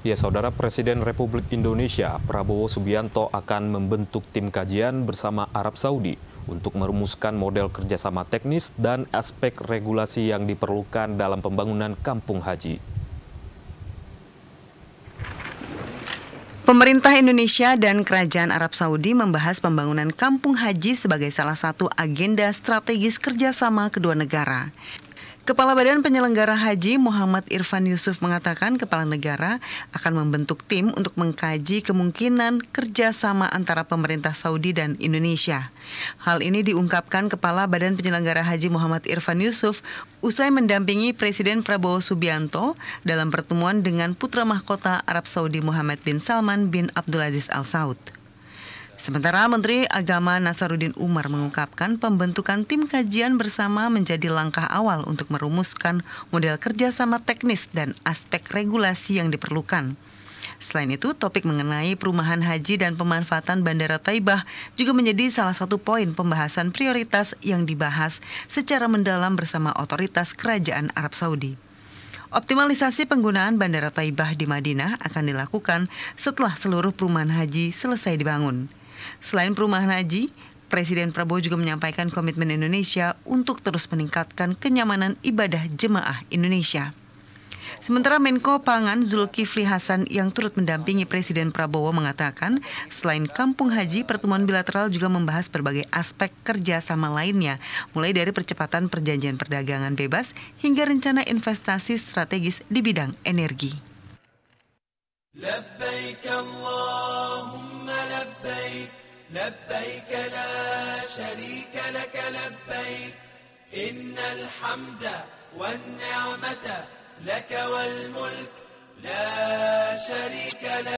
Ya, Saudara, Presiden Republik Indonesia Prabowo Subianto akan membentuk tim kajian bersama Arab Saudi untuk merumuskan model kerjasama teknis dan aspek regulasi yang diperlukan dalam pembangunan kampung haji. Pemerintah Indonesia dan Kerajaan Arab Saudi membahas pembangunan kampung haji sebagai salah satu agenda strategis kerjasama kedua negara. Kepala Badan Penyelenggara Haji Muhammad Irfan Yusuf mengatakan kepala negara akan membentuk tim untuk mengkaji kemungkinan kerjasama antara pemerintah Saudi dan Indonesia. Hal ini diungkapkan Kepala Badan Penyelenggara Haji Muhammad Irfan Yusuf usai mendampingi Presiden Prabowo Subianto dalam pertemuan dengan putra mahkota Arab Saudi Muhammad bin Salman bin Abdulaziz Al Saud. Sementara Menteri Agama Nasaruddin Umar mengungkapkan pembentukan tim kajian bersama menjadi langkah awal untuk merumuskan model kerjasama teknis dan aspek regulasi yang diperlukan. Selain itu, topik mengenai perumahan haji dan pemanfaatan Bandara Taibah juga menjadi salah satu poin pembahasan prioritas yang dibahas secara mendalam bersama otoritas Kerajaan Arab Saudi. Optimalisasi penggunaan Bandara Taibah di Madinah akan dilakukan setelah seluruh perumahan haji selesai dibangun. Selain perumahan haji, Presiden Prabowo juga menyampaikan komitmen Indonesia untuk terus meningkatkan kenyamanan ibadah jemaah Indonesia. Sementara Menko Pangan Zulkifli Hasan yang turut mendampingi Presiden Prabowo mengatakan, selain kampung haji, pertemuan bilateral juga membahas berbagai aspek kerjasama lainnya, mulai dari percepatan perjanjian perdagangan bebas hingga rencana investasi strategis di bidang energi. لبيك اللهم لبيك لبيك لا شريك لك لبيك إن الحمد والنعمة لك والملك لا شريك لك